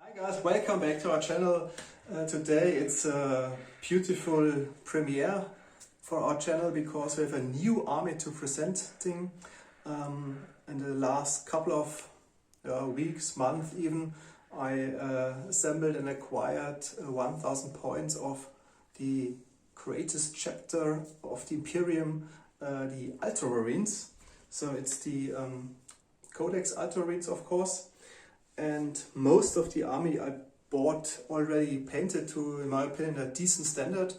Hi guys, welcome back to our channel. Today it's a beautiful premiere for our channel because we have a new army to presenting. In the last couple of weeks, months even, I assembled and acquired 1000 points of the greatest chapter of the Imperium, the Ultramarines. So it's the Codex Ultramarines, of course. And most of the army I bought already painted to, in my opinion, a decent standard.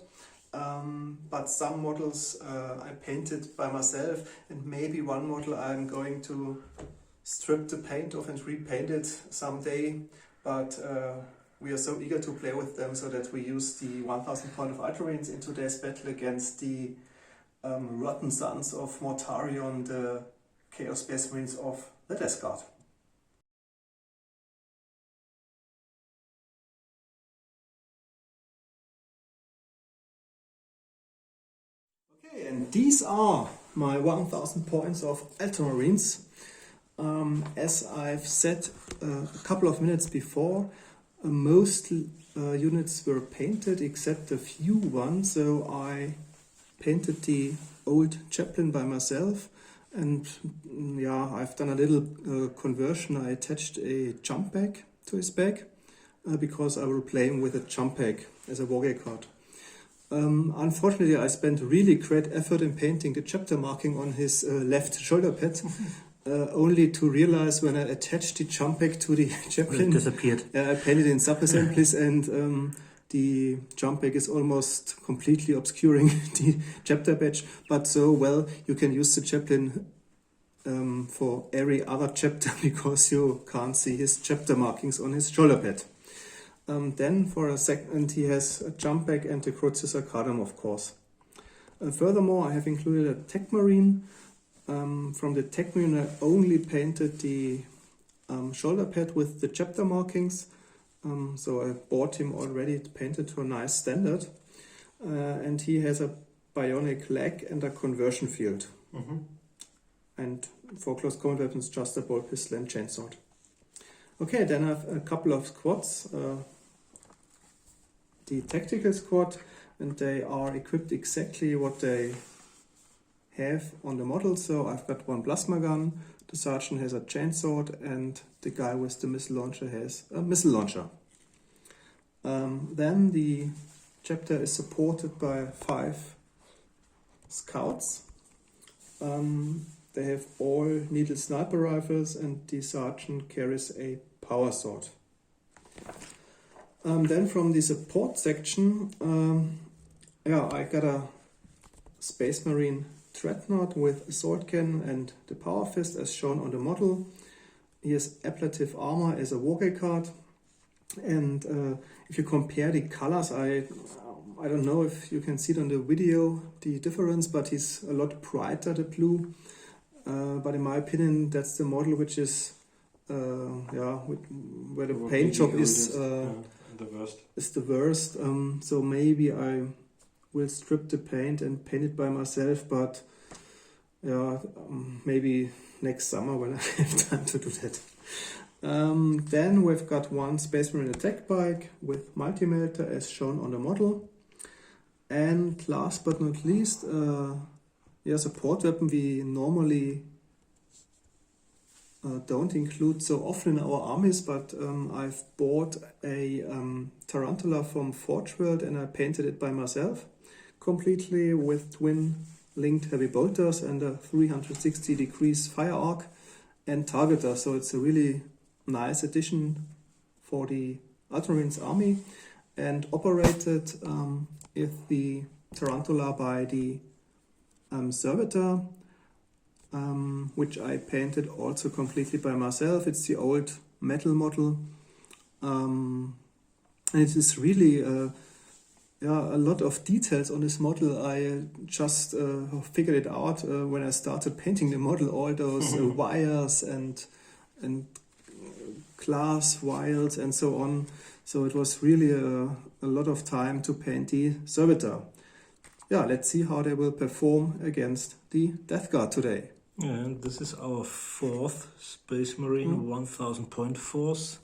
But some models I painted by myself, and maybe one model I'm going to strip the paint off and repaint it someday. But we are so eager to play with them, so that we use the 1000 point of Ultramarines in today's battle against the rotten sons of Mortarion, the Chaos Space Marines of the Death Guard. Okay, and these are my 1000 points of Ultramarines. As I've said a couple of minutes before, most units were painted except a few ones, so I painted the old chaplain by myself, and yeah, I've done a little conversion. I attached a jump bag to his back because I will play him with a jump bag as a wargame card. Unfortunately, I spent really great effort in painting the chapter marking on his left shoulder pad, only to realize when I attached the jump bag to the chaplain, it disappeared. I painted in sub-assemblies, and the jump bag is almost completely obscuring the chapter badge. But so, well, you can use the chaplain for every other chapter because you can't see his chapter markings on his shoulder pad. Then for a second he has a jump back and the Crucis Arcadum, of course. Furthermore, I have included a Tech Marine. From the Tech Marine I only painted the shoulder pad with the chapter markings. So I bought him already painted to a nice standard. And he has a bionic leg and a conversion field. And for close combat weapons, just a bolt pistol and chainsword. Okay, then I have a couple of squads. The tactical squad, and they are equipped exactly what they have on the model. So I've got one plasma gun, the sergeant has a chainsword, and the guy with the missile launcher has a missile launcher. Then the chapter is supported by 5 scouts. They have all needle sniper rifles, and the sergeant carries a power sword. Then from the support section, I got a Space Marine Dreadnought with a sword cannon and the power fist as shown on the model. He has ablative armor as a wargame card, and if you compare the colors, I don't know if you can see it on the video, the difference, but he's a lot brighter, the blue. But in my opinion, that's the model which is where the paint job is the worst. So maybe I will strip the paint and paint it by myself, but maybe next summer when I have time to do that. Then we've got one Space Marine attack bike with multi-melter as shown on the model. And last but not least, support weapon we normally don't include so often in our armies, but I've bought a Tarantula from Forge World and I painted it by myself completely with twin linked heavy bolters and a 360 degrees fire arc and targeter. So it's a really nice addition for the Ultramarines army, and operated with the Tarantula by the Servitor, which I painted also completely by myself. It's the old metal model, and it is really a lot of details on this model. I just figured it out when I started painting the model, all those wires and glass wires and so on. So it was really a lot of time to paint the Servitor. Yeah, let's see how they will perform against the Death Guard today. And this is our 4th Space Marine 1000 point force.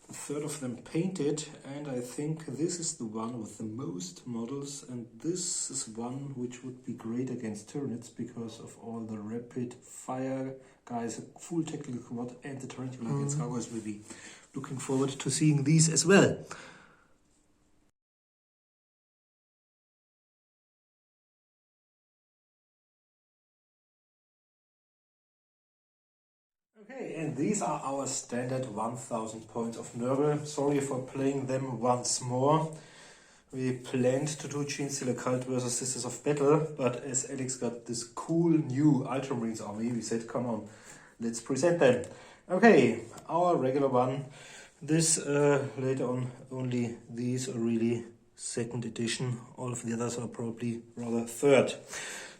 a third of them painted, and I think this is the one with the most models, and this is one which would be great against Tyranids because of all the rapid fire guys, a full tactical squad, and the Tarantula against Gargoyles will be looking forward to seeing these as well. Okay, and these are our standard 1000 points of Nurgle. Sorry for playing them once more. We planned to do Genestealer Cult versus Sisters of Battle, but as Alex got this cool new Ultramarines army, we said, come on, let's present them. Okay, our regular one. This later on, only these are really second edition. All of the others are probably rather third.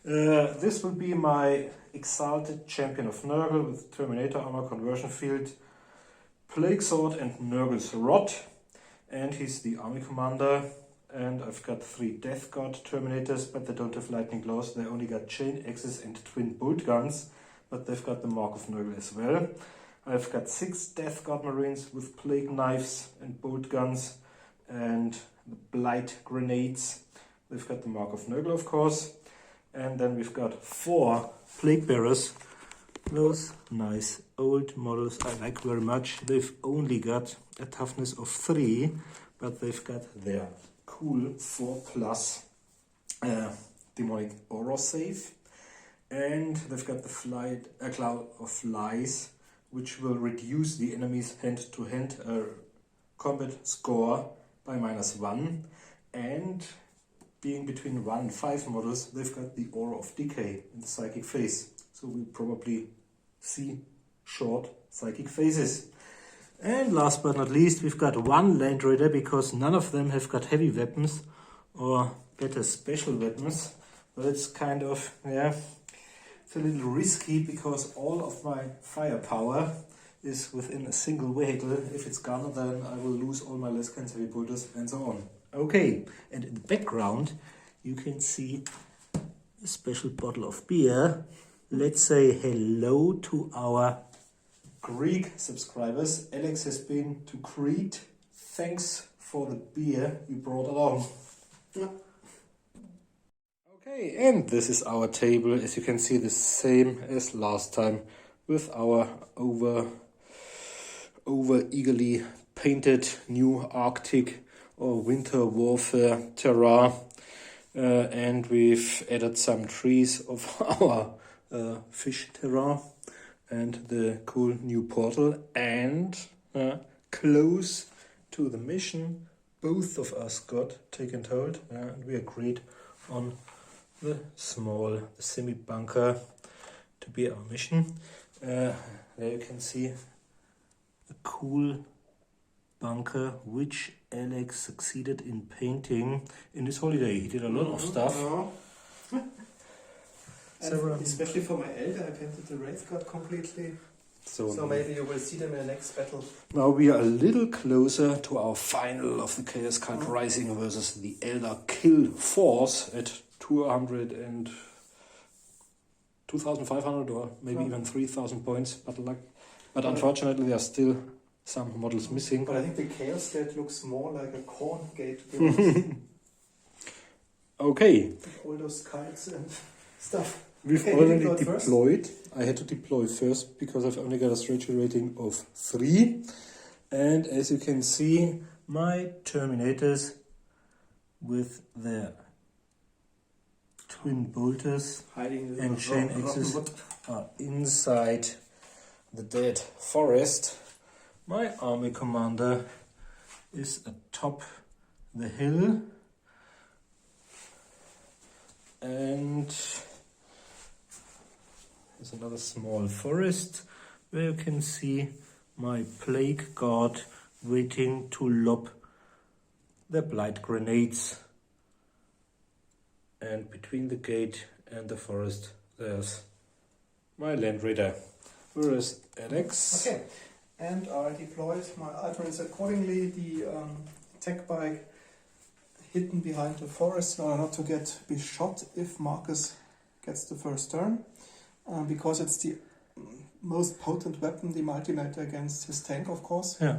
This will be my Exalted Champion of Nurgle with Terminator Armor Conversion Field, Plague Sword and Nurgle's Rod. And he's the army commander. And I've got 3 Death Guard Terminators, but they don't have lightning claws. They only got chain axes and twin bolt guns, but they've got the Mark of Nurgle as well. I've got 6 Death Guard Marines with plague knives and bolt guns and the blight grenades. They've got the Mark of Nurgle, of course. And then we've got 4 Plague Bearers. Those nice old models I like very much. They've only got a toughness of 3, but they've got their cool 4+ demonic aura save. And they've got the cloud of flies, which will reduce the enemy's hand-to-hand combat score by -1. And being between 1 and 5 models, they've got the Aura of Decay in the psychic phase. So we'll probably see short psychic phases. And last but not least, we've got 1 Land Raider, because none of them have got heavy weapons or better special weapons. But it's kind of, yeah, it's a little risky because all of my firepower is within a single vehicle. If it's gone, then I will lose all my Leskans, heavy bolters, and so on. Okay, and in the background you can see a special bottle of beer. Let's say hello to our Greek subscribers. Alex has been to Crete. Thanks for the beer you brought along. Yeah. Okay, and this is our table. As you can see, the same as last time, with our over eagerly painted new Arctic or winter warfare terrain, and we've added some trees of our fish terrain and the cool new portal, and close to the mission both of us got taken hold, and we agreed on the small semi-bunker to be our mission. There you can see a cool bunker which Alex succeeded in painting in his holiday. He did a lot of stuff. Especially for my elder, I painted the Wraith God completely. So maybe you will see them in the next battle. Now we are a little closer to our final of the Chaos Cult Rising versus the Elder Kill Force at 2,500 or maybe even 3,000 points. But unfortunately, there are still some models missing. But I think the Chaos Gate looks more like a corn gate, to be honest. Okay. With all those kites and stuff. We've already deployed. I had to deploy first because I've only got a stretch rating of 3. And as you can see, my Terminators with their twin bolters and chain axes are inside the dead forest. My army commander is atop the hill, and there's another small forest where you can see my plague guard waiting to lob their blight grenades. And between the gate and the forest there's my Land Raider. Where is Alex? Okay, and I deployed my Ultramarines accordingly. The tech bike hidden behind the forest in order not to be shot if Marcus gets the first turn, because it's the most potent weapon, the Multimator, against his tank, of course. Yeah.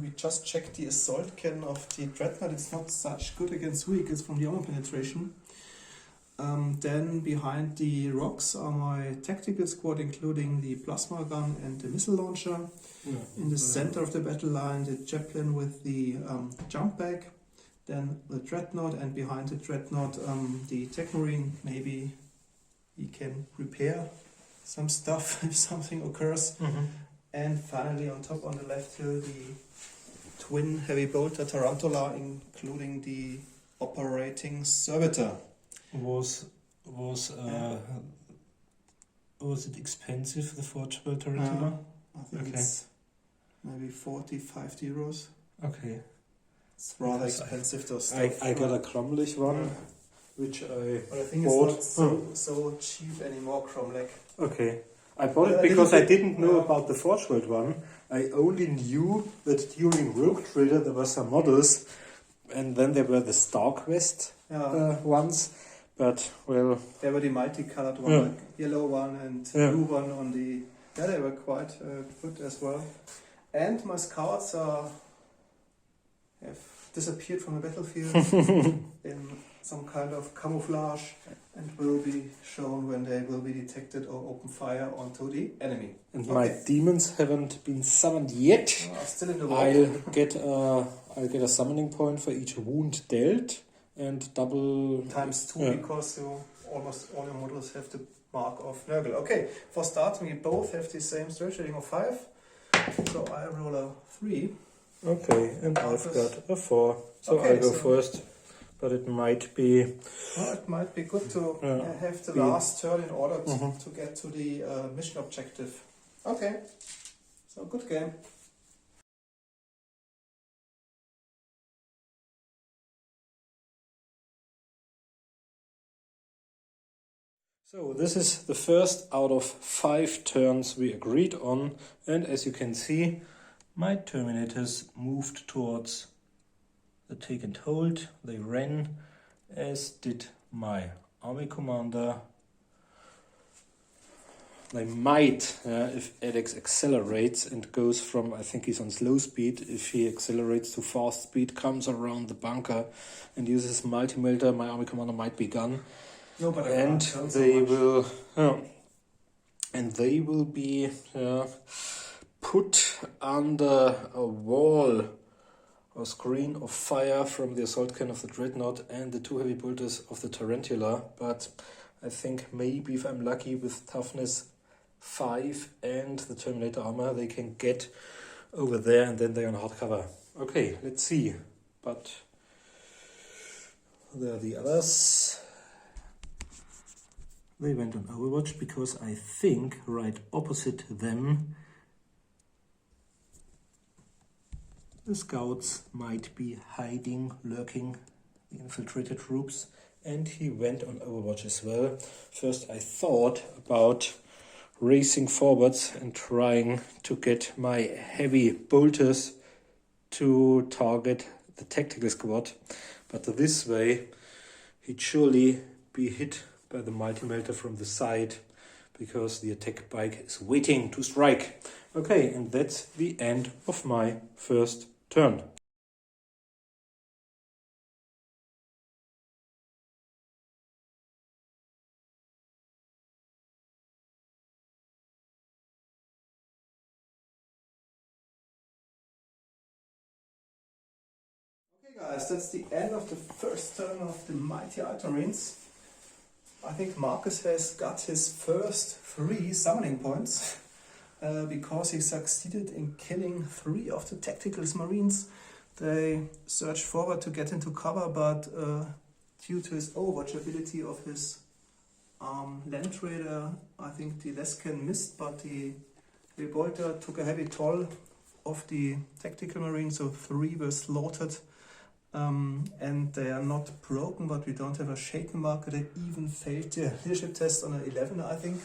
We just checked the assault cannon of the Dreadnought. It's not such good against vehicles from the armor penetration. Then behind the rocks are my tactical squad, including the plasma gun and the missile launcher. Yeah. In the center of the battle line, the Zeppelin with the jump bag. Then the Dreadnought, and behind the Dreadnought, the Techmarine. Maybe he can repair some stuff if something occurs. And finally, on top on the left here, the twin heavy bolter Tarantula, including the operating servitor. Was it expensive, the forgeable Tarantula? I think it's maybe 50 euros. Okay. It's rather expensive, those stuff. I got a Cromlech one, which I but I think bought. it's not so cheap anymore, Cromlech. Okay. I bought it because I didn't know about the Forge World one. I only knew that during Rogue Trader there were some models, and then there were the StarQuest ones. But, well... There were the multicolored one, like yellow one and blue one on the... Yeah, they were quite good as well. And my scouts have disappeared from the battlefield in some kind of camouflage and will be shown when they will be detected or open fire onto the enemy. And my demons haven't been summoned yet. Still in the war. I'll get a summoning point for each wound dealt and double... Times 2 because almost all your models have the mark of Nurgle. Okay, for starting we both have the same stretch rating of 5. So I roll a 3. Okay, and I've got a 4. So I go first. But it might be... Well, it might be good to have the last turn in order to get to the mission objective. Okay, so good game. So this is the first out of 5 turns we agreed on, and as you can see, my Terminators moved towards the take and hold. They ran, as did my army commander. They might, if Alex accelerates and goes from, I think he's on slow speed, if he accelerates to fast speed, comes around the bunker and uses multi-melter, my army commander might be gone. No, but they will be put under a wall or screen of fire from the assault cannon of the Dreadnought and the 2 heavy bolters of the Tarantula. But I think maybe if I'm lucky with toughness 5 and the Terminator armor, they can get over there and then they're on hard cover. Okay, let's see. But there are the others. They went on Overwatch because I think right opposite them the scouts might be hiding, lurking, the infiltrated troops, and he went on Overwatch as well. First I thought about racing forwards and trying to get my heavy bolters to target the tactical squad, but this way he'd surely be hit by the multi-melter from the side because the attack bike is waiting to strike. Okay, and that's the end of my first turn. Okay guys, that's the end of the first turn of the mighty Ultramarines. I think Marcus has got his first 3 summoning points because he succeeded in killing 3 of the tactical Marines. They surged forward to get into cover, but due to his overwatch ability of his Land Raider, I think the Lescan missed, but the Revolter took a heavy toll of the tactical Marine, so 3 were slaughtered. And they are not broken, but we don't have a shaken marker. They even failed their leadership test on an 11, I think.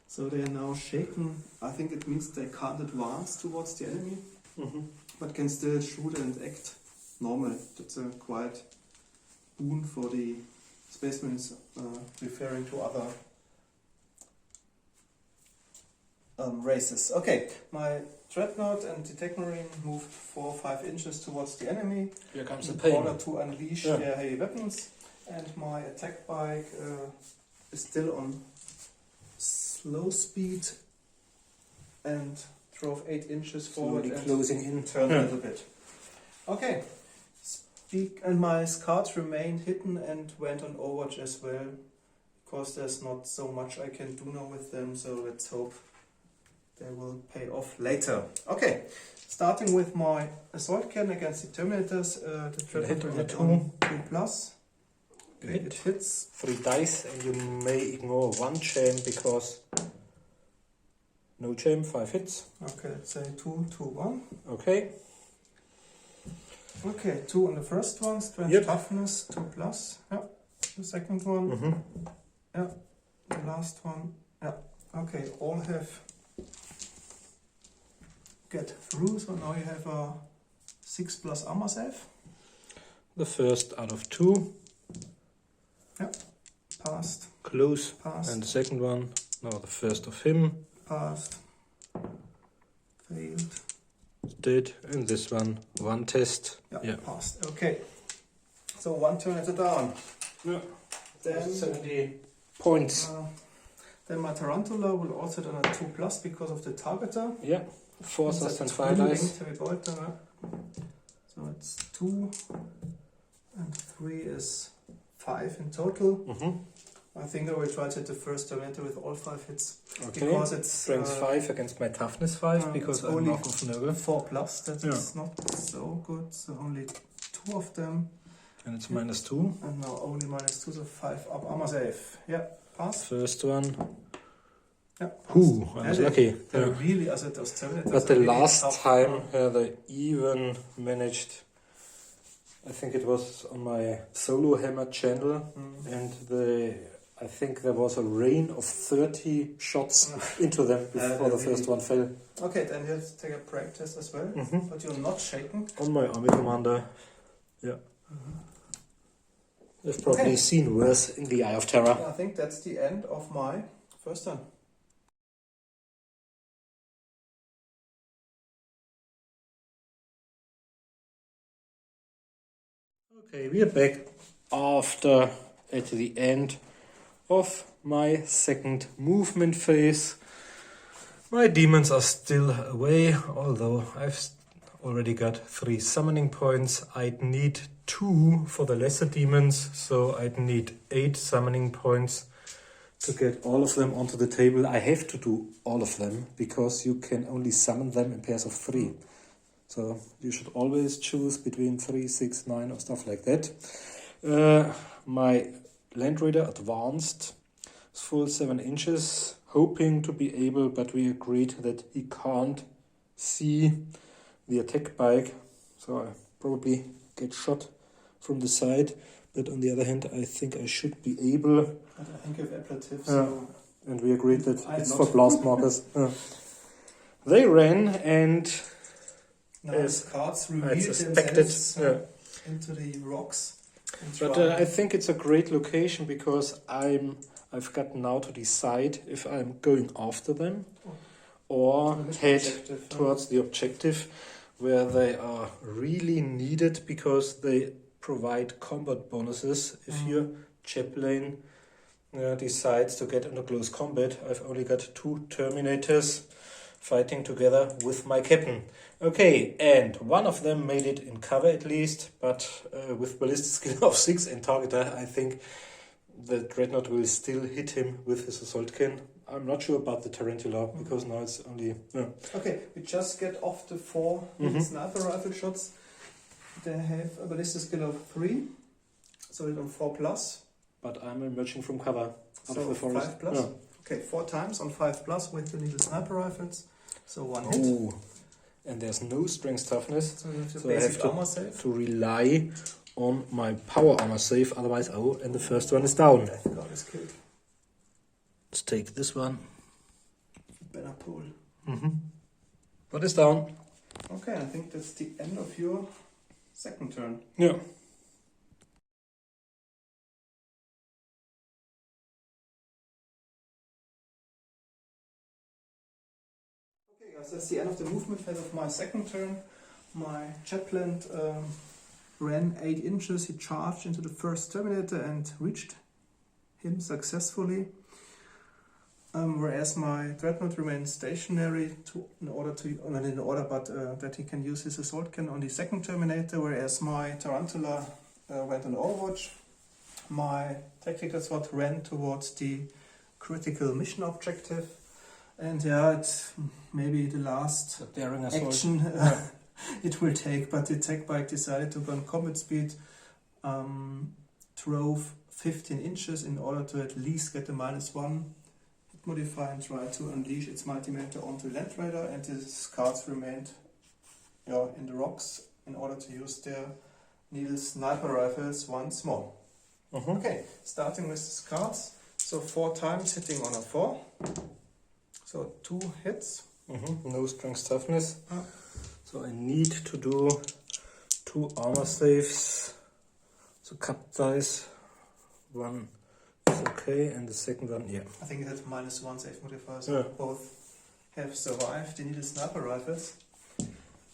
So they are now shaken. I think it means they can't advance towards the enemy, but can still shoot and act normal. That's a quite boon for the Space Marines, referring to other races. Okay, my Dreadnought and the Techmarine move 4 or 5 inches towards the enemy Here comes the in pain. order to unleash their heavy weapons. And my attack bike is still on slow speed and drove 8 inches forward Slowly and closing in. turned a little bit. Okay, and my scars remained hidden and went on Overwatch as well, because there's not so much I can do now with them, so let's hope they will pay off later. Okay, starting with my assault cannon against the Terminators, the Dreadnought will hit on 2+. Okay, it hits. 3 dice, and you may ignore 1 chain because no chain, 5 hits. Okay, let's say 2, 2, 1. Okay. Okay, 2 on the first one, strength toughness, 2+. Yeah, the second one. Yeah, the last one. Yeah, okay, all have get through, so now you have a 6+ armor save. The first out of 2. Yeah, passed. Close. Passed. And the second one, now the first of him. Passed. Failed. Dead. And this one, 1 test. Yeah, passed. Okay. So 1 turn at a down. Yeah. Then 70 points. Then my Tarantula will also do a 2+ because of the targeter. Yeah. 4 It's sus a and 5 dice. heavy bolter. So it's 2 and 3 is 5 in total. I think I will try to hit the first Terminator with all 5 hits. Okay. Because it's Strength 5 against my toughness 5 because I'm only knock off Nurgle. 4+. That is not so good. So only 2 of them. And it's -2. And now only -2, so 5 up armor save. Yeah, pass. First one. Yeah. Ooh, I was lucky. They're really, also those Terminators. But the are really last tough. time they even managed, I think it was on my solo hammer channel, and I think there was a rain of 30 shots into them before the first one fell. Okay, then you have to take a break test as well, but you're not shaken. On my army commander, yeah. You've probably seen worse in the Eye of Terror. I think that's the end of my first turn. Okay, we are back at the end of my second movement phase. My demons are still away, although I've already got 3 summoning points. I'd need 2 for the lesser demons, so I'd need 8 summoning points to get all of them onto the table. I have to do all of them because you can only summon them in pairs of 3. So you should always choose between 3, 6, 9 or stuff like that. My Land Raider advanced is full 7 inches, hoping to be able, but we agreed that he can't see the attack bike, so I probably get shot from the side. But on the other hand, I think I should be able. But I think you have ablative, so and we agreed that it's not. for blast markers. They ran and Nice cards reveal I suspected. themselves into the rocks. But I think it's a great location because I've got now to decide if I'm going after them or head towards the objective where they are really needed because they provide combat bonuses. If your chaplain decides to get into close combat, I've only got 2 Terminators fighting together with my captain. Okay, and one of them made it in cover at least, but with ballistic skill of 6 and targeter, I think the Dreadnought will still hit him with his assault cannon. I'm not sure about the Tarantula because now it's only... Okay, we just get off the 4 sniper rifle shots. They have a ballistic skill of 3, so it's on 4+. But I'm emerging from cover out of the So forest. 5+. Yeah. Okay, 4 times on 5+ with the needle sniper rifles. So 1 hit. Oh, and there's no strength toughness, So you have the so I have basic armor save. to rely on my power armor save, otherwise, and the first one is down. Death Guard is killed. Let's take this one. Better pull. What is down? Okay, I think that's the end of your second turn. Yeah. Guys, that's the end of the movement phase of my second turn. My chaplain ran 8 inches, he charged into the first Terminator and reached him successfully. Whereas my Dreadnought remains stationary that he can use his assault cannon on the second Terminator, whereas my Tarantula went on Overwatch. My Tactical SWAT ran towards the critical mission objective. And yeah, it's maybe the last action it will take, but the tech bike decided to burn combat speed, drove 15 inches in order to at least get the -1 hit modifier and try to unleash its multimeter onto Land Raider, and the scouts remained in the rocks in order to use their needle sniper rifles once more. Okay, starting with the scouts, so 4 times hitting on a 4. So 2 hits. No strength toughness. So I need to do 2 armor saves. So cut dice. 1 is okay, and the second one, yeah. I think it had -1 save modifier, so both have survived. They needed sniper rifles.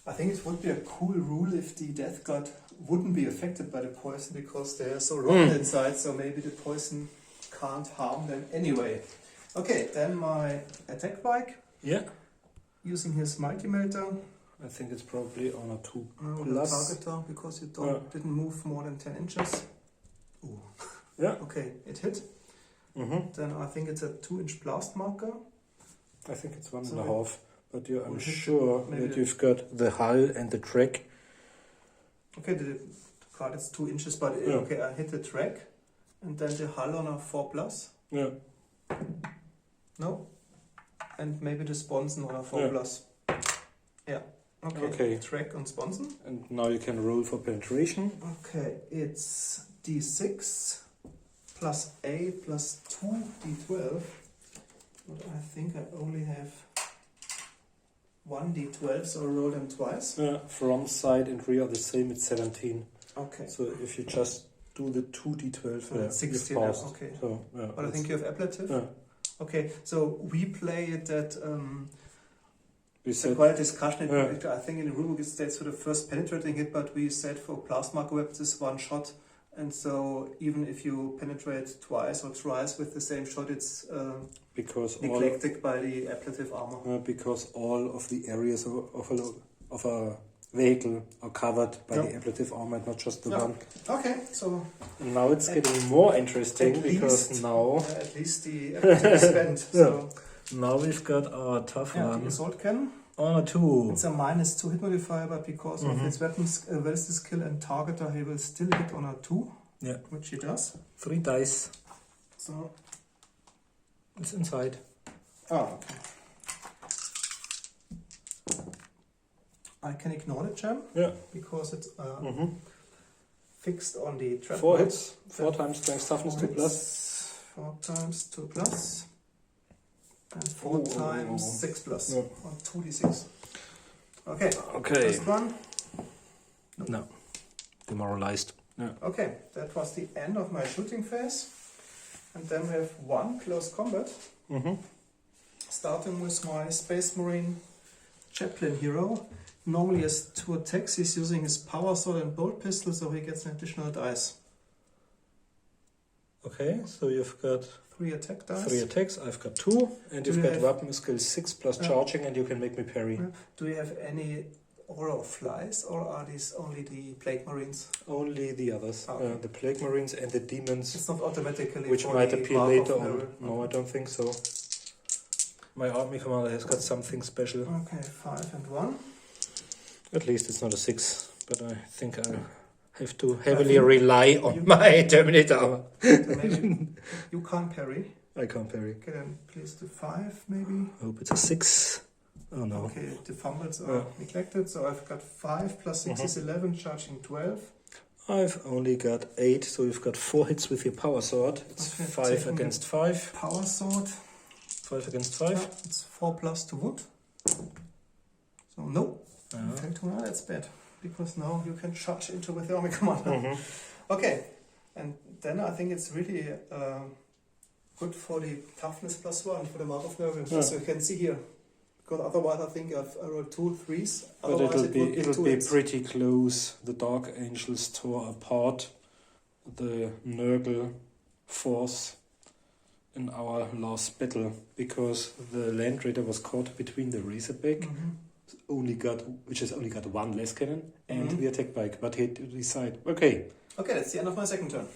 I think it would be a cool rule if the Death God wouldn't be affected by the poison, because they are so rotten inside, so maybe the poison can't harm them anyway. Okay, then my attack bike. Yeah. Using his multimeter. I think it's probably on a 2 plus. Targeter, because you didn't move more than 10 inches. Ooh. Yeah. Okay, it hit. Then I think it's a 2-inch blast marker. I think it's 1.5, but I'm sure that you've got the hull and the track. Okay, the card is 2 inches, but okay, I hit the track, and then the hull on a 4 plus. Yeah. No? And maybe the sponson on a 4 plus. Yeah. Okay. Track on sponson. And now you can roll for penetration. Okay, it's D6 plus A plus 2 D12. But I think I only have 1 D12, so I roll them twice. Front, side and rear are the same, it's 17. Okay. So if you just do the 2 D12, 16, okay. So, but I think you have ablative. Yeah. Okay, so we play it that we said quite a discussion. I think in the rulebook it states for the first penetrating hit, but we said for blast marker weapons is 1 shot, and so even if you penetrate twice or thrice with the same shot, it's neglected by the ablative armor. Because all of the areas of a vehicle are covered by the ablative armor, and not just the one. Okay, so and now it's getting more interesting, because now at least the ablative is spent. So now we've got our tough one. The assault cannon. On a 2. It's a -2 hit modifier, but because of his weapons, Vel's skill and targeter, he will still hit on a 2. Yeah. Which he does. 3 dice. So it's inside. Okay. I can ignore the gem. Because it's fixed on the trap. 4 hits. 4 times strength toughness 2 plus. 4 times 2 plus. And 4 times 6 plus. Or 2d6. Okay. First one. No. Demoralized. Okay, that was the end of my shooting phase. And then we have 1 close combat. Starting with my Space Marine Chaplain hero. Normally he has 2 attacks. He's using his power sword and bolt pistol, so he gets an additional dice. Okay, so you've got 3 attack dice. 3 attacks, I've got 2, and you've got weapon skill 6 plus charging, and you can make me parry. Do you have any aura of flies, or are these only the Plague Marines? Only the others. Okay. The Plague Marines and the Demons. It's not automatically which might appear later on. Okay. No, I don't think so. My army commander has got something special. Okay, 5 and 1. At least it's not a 6, but I think I have to heavily rely on my Terminator armor. So maybe you can't parry. I can't parry. Okay, then please do 5 maybe. Hope it's a 6. Oh no. Okay, the fumbles are neglected, so I've got 5 plus 6 is 11, charging 12. I've only got 8, so you've got 4 hits with your power sword. It's 5 against 5. Power sword. 5 against 5. It's 4 plus to wood. So no. That's bad, because now you can charge into with the army commander. Okay, and then I think it's really good for the toughness +1 for the mark of nerve, as you can see here, Because otherwise I think I roll 2 3s. But Otherwise it'll be pretty close. The Dark Angels tore apart the Nurgle force in our last battle because the Land Raider was caught between the Razorback, which has only got one less cannon, and the attack bike. But he had to decide. Okay. Okay, that's the end of my second turn.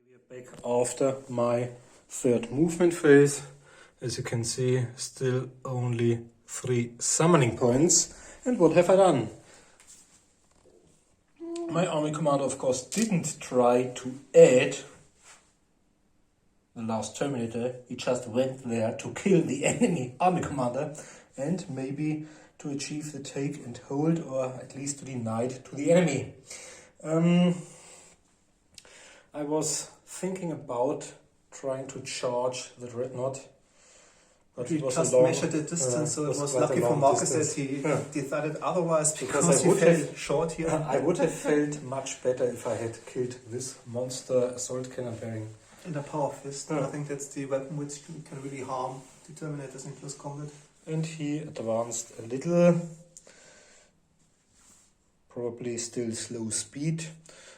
We are back after my third movement phase. As you can see, still only 3 summoning points. And what have I done? My army commander, of course, didn't try to add the last Terminator. He just went there to kill the enemy army commander and maybe to achieve the take and hold, or at least to deny it to the enemy. I was thinking about trying to charge the Dreadnought. But he just measured the distance, so it was lucky for Marcus that he decided otherwise, because he fell short here. I would have felt much better if I had killed this monster assault cannon bearing. In the power fist, I think that's the weapon which can really harm the Terminators in close combat. And he advanced a little, probably still slow speed,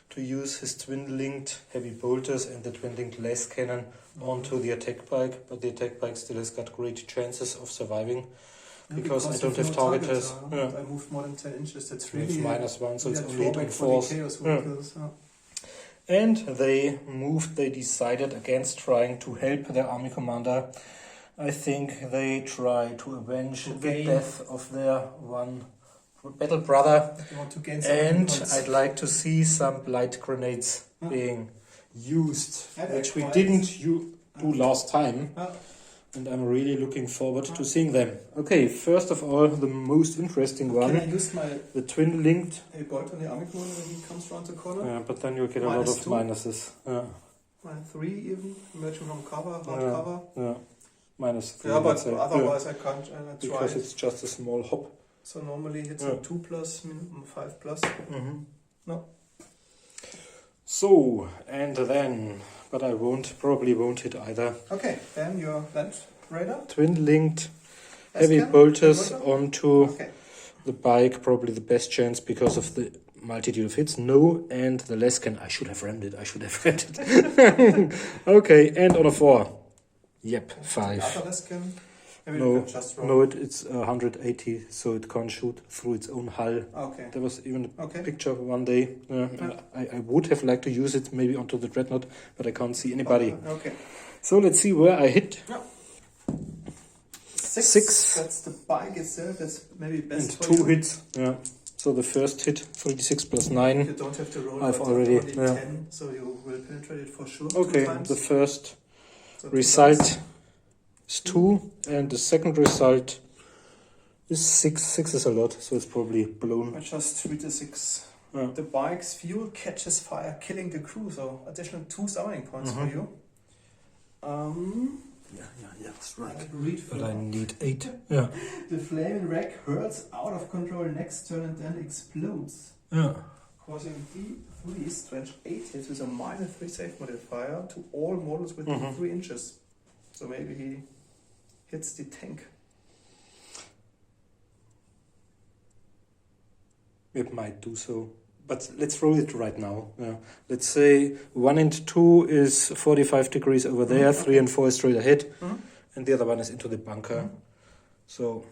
to use his twin-linked heavy bolters and the twin-linked las cannon onto the attack bike, but the attack bike still has got great chances of surviving because I don't have targeters. I moved more than 10 inches. That's really it's -1, so it's only 8 on force. Yeah. And they decided against trying to help their army commander. I think they try to avenge the death of their one battle brother. And I'd like to see some blight grenades being used, which we didn't do last time. And I'm really looking forward to seeing them. Okay, first of all, the most interesting one. Can I use the twin-linked bolt on the army commander when he comes around the corner? Yeah, but then you get a lot of minuses. Yeah. -3 even, emerging from cover, hard cover. Yeah, -3. Yeah, but otherwise I can't try. Because it's just a small hop. So normally it's a 2+, minimum 5+. No. So, and then, but I probably won't hit either. Okay, then your Land Raider. Twin-linked heavy bolters onto the bike, probably the best chance because of the multitude of hits. No, and the Lescan, I should have rammed it, Okay, and on a 4. Yep, 5. The other Lescan. No, it's 180, so it can't shoot through its own hull. Okay. There was even a picture one day. I would have liked to use it maybe onto the Dreadnought, but I can't see anybody. Okay. So let's see where I hit. 6. That's the bike itself. That's maybe best. And 2 hits. Yeah. So the first hit, 3d6 plus 9. You don't have to roll. I've already 10, so you will penetrate it for sure. Okay. The first result is 2, and the second result is 6. 6 is a lot, so it's probably blown. I just read the 6. The bike's fuel catches fire, killing the crew, so additional 2 summoning points for you. Yeah, that's right. But I need 8. Yeah. The flaming wreck hurls out of control next turn and then explodes. Yeah. Causing D3 strange 8 hits with a -3 save modifier to all models within 3 inches. So maybe he hits the tank. It might do so. But let's roll it right now. Yeah. Let's say 1 and 2 is 45 degrees over there, 3 and 4 is straight ahead, and the other one is into the bunker. So,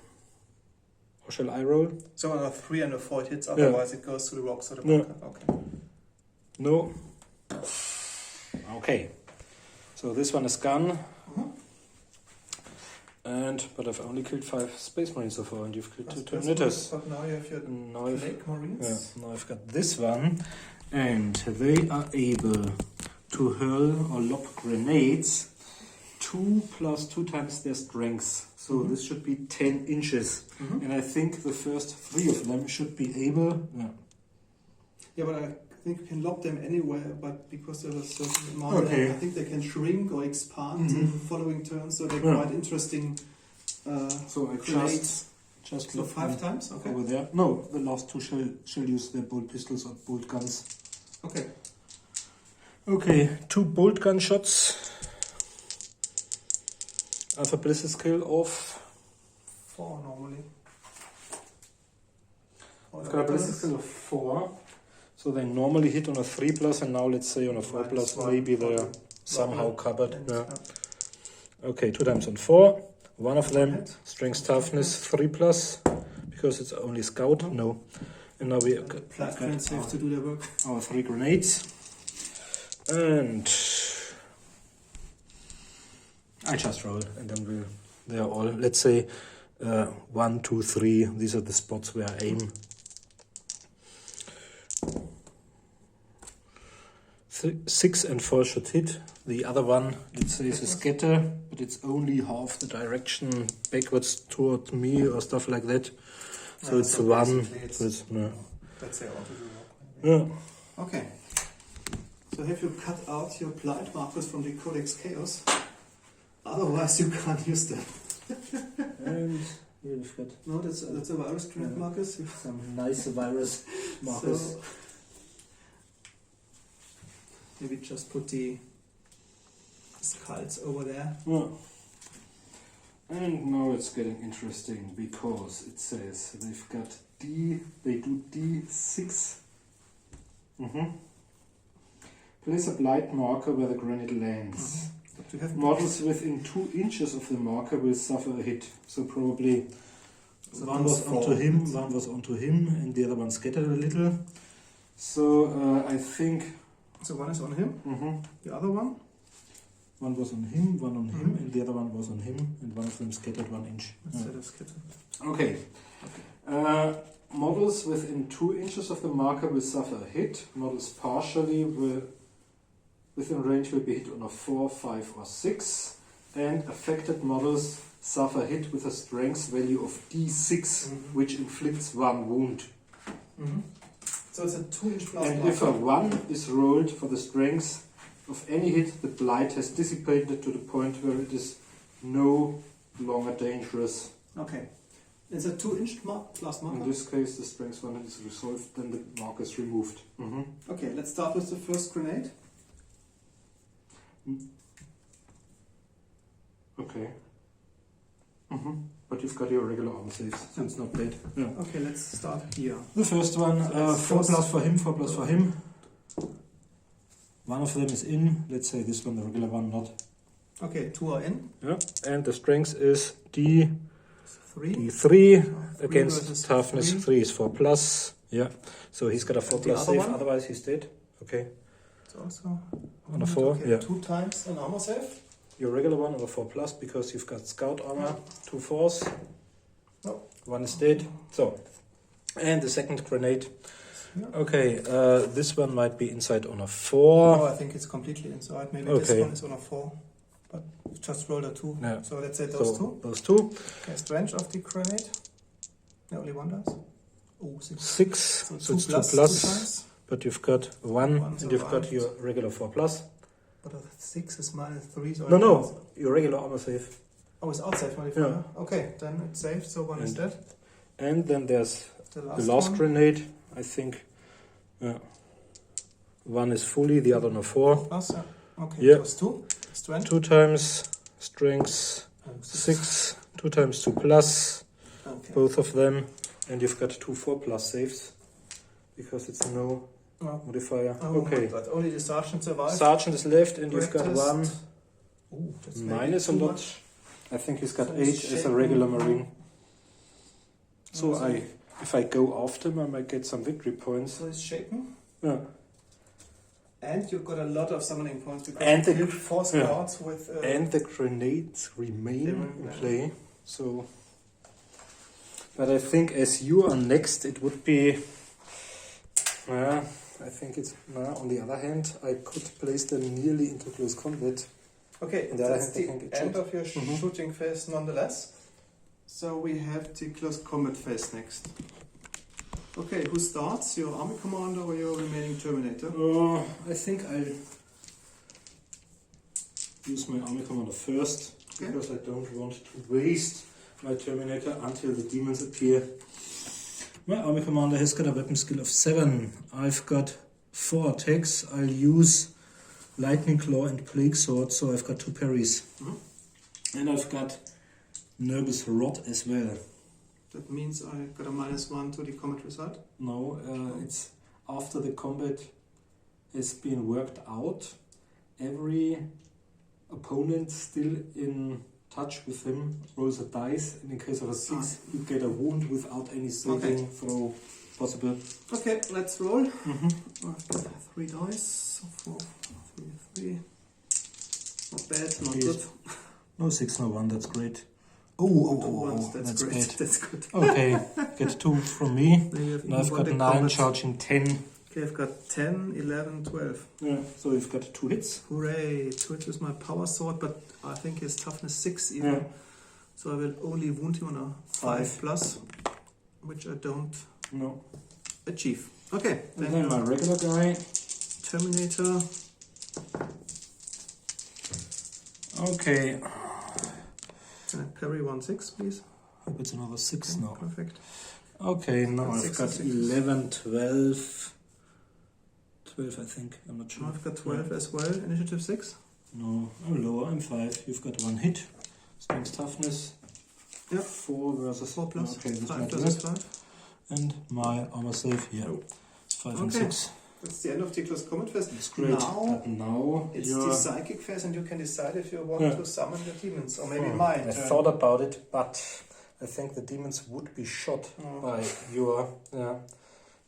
or shall I roll? So on a 3 and a 4 it hits, otherwise it goes to the rocks or the bunker. Okay. No. Okay. So this one is gone. But I've only killed 5 Space Marines so far, and you've killed 2 Terminators. But now you have your Marines. Yeah, now I've got this one, and they are able to hurl or lob grenades 2 + 2 times their strength. So this should be 10 inches. And I think the first 3 of them should be able... Yeah, but I think you can lob them anywhere, but because there's a certain amount, I think they can shrink or expand in the following turns, so they're quite interesting. So I just so 5 times? Okay. Over there. No, the last 2 shall use their bolt pistols or bolt guns. Okay. Okay, 2 bolt gun shots. Alpha ballistic skill of 4 normally. I've got a ballistic skill of 4. So they normally hit on a 3+, and now let's say on a 4+, maybe they're somehow covered. Yeah. Okay, 2 times on 4. One of them, strength toughness 3+, because it's only scout. No. And now we got grenades have to do their work. Our 3 grenades. And I just roll, and then they are all, let's say, 1, 2, 3. These are the spots where I aim. 6 and 4 should hit. The other one, let's say, is a scatter, but it's only half the direction backwards toward me or stuff like that. So it's 1. So it's, no. That's the auto Yeah. Okay. So have you cut out your blind markers from the Codex Chaos? Otherwise you can't use them. And here we've got no, that's a virus grenade markers. Some nice virus markers. So maybe just put the skulls over there. Yeah. And now it's getting interesting because it says they've got they do D6. Place a blight marker where the grenade lands. Models within 2 inches of the marker will suffer a hit. So probably one was onto him, one was onto him, and the other one scattered a little. So I think... So one is on him, the other one? One was on him, one on him, and the other one was on him, and one of them scattered 1 inch. Okay. Models within 2 inches of the marker will suffer a hit. Models partially within range will be hit on a 4, 5, or 6. And affected models suffer a hit with a strength value of D6, which inflicts 1 wound. So it's a 2-inch plus and marker. If a 1 is rolled for the strength of any hit, the blight has dissipated to the point where it is no longer dangerous. Okay. It's a 2-inch plus marker? In this case, the strength 1 is resolved, then the marker is removed. Okay, let's start with the first grenade. Okay. But you've got your regular armor saves, so it's not bad. Yeah. Okay, let's start here. The first one, So 4+ for him, 4+ for him. One of them is in, let's say this one, the regular one, not. Okay, 2 are in. Yeah, and the strength is D3 D3 against toughness 3 is 4+. Yeah, so he's got a 4+ save, one? otherwise he's dead. Okay. It's also on a 4, okay, yeah. 2 times an armor save. Your regular one on a 4+, because you've got scout armor, 2 4s. No. 1 is dead. So, and the second grenade. Yeah. Okay, this one might be inside on a 4. No, I think it's completely inside. Maybe Okay. this one is on a 4. But you just rolled a 2. Yeah. So let's say those two. Those two. Okay, strength of the grenade. Yeah, only 1 does. Oh, 6. 6. So it's 2+. 2 times. But you've got 1 and you've got survived. your regular 4+. But a 6 is -3. So No, your regular armor save. Oh, it's outside modifier. Okay, then it's saved, so 1 is dead. And then there's The the last one. grenade, I think. 1 is fully, the other on a 4. Plus, yeah. Okay, Yeah. plus 2. Strength. 2 times strength 6. 2 times 2+. Okay. Both of them. And you've got 2 4+ saves. Because it's no modifier. Oh, Okay. but only the sergeant survived. Sergeant is left and you've got Greatest. 1 Ooh, that's minus a maybe too lot. much. I think he's got So 8 he's as a shaken. regular marine. So Oh, so if I go after him, I might get some victory points. So it's shaken. Yeah. And you've got a lot of summoning points because And you the- killed 4 squads with. And the grenades remain in play. So, but I think as you are next, it would be. I think it's. On the other hand, I could place them nearly into close combat. Okay, On the other that's hand, they can the get end shot. of your shooting phase nonetheless. So we have the close combat phase next. Okay, who starts? Your army commander or your remaining Terminator? I think I'll use my army commander first, Okay. because I don't want to waste my Terminator until the demons appear. My army commander has got a weapon skill of 7. I've got 4 attacks. I'll use Lightning Claw and Plague Sword, so I've got 2 parries. And I've got Nervous Rot as well. That means I got a -1 to the combat result? No, it's after the combat has been worked out, every opponent still in touch with him rolls a dice, and in case of a 6 you get a wound without any saving throw possible. Okay, let's roll. I've got 3 dice, so 4, 3, 3. Not bad, not good. No 6, no 1, that's great. That's great. Great. That's good. Okay, get 2 from me. Now I've got 9 charging 10. Okay, I've got 10, 11, 12. Yeah, so you've got 2 hits. Hooray! 2 hits with my power sword, but I think his toughness 6 even. Yeah. So I will only wound him on a 5 plus, which I don't achieve. Okay, then my regular guy. Terminator. Okay. Can I parry 1/6, please? Hope it's another 6 now. Perfect. Okay, now I've got 6. 11, 12. 12, I think. I'm not sure. I've got 12 as well. Initiative 6. No, I'm lower. I'm 5. You've got 1 hit. Strength toughness. Yeah. 4 versus 4 plus. Okay, this 5 might versus work. 5. And my armor save here. 5 and 6. That's the end of the close combat phase. That's great. Now it's you're... the psychic phase, and you can decide if you want to summon the demons, or maybe mine. I thought about it, but I think the demons would be shot by your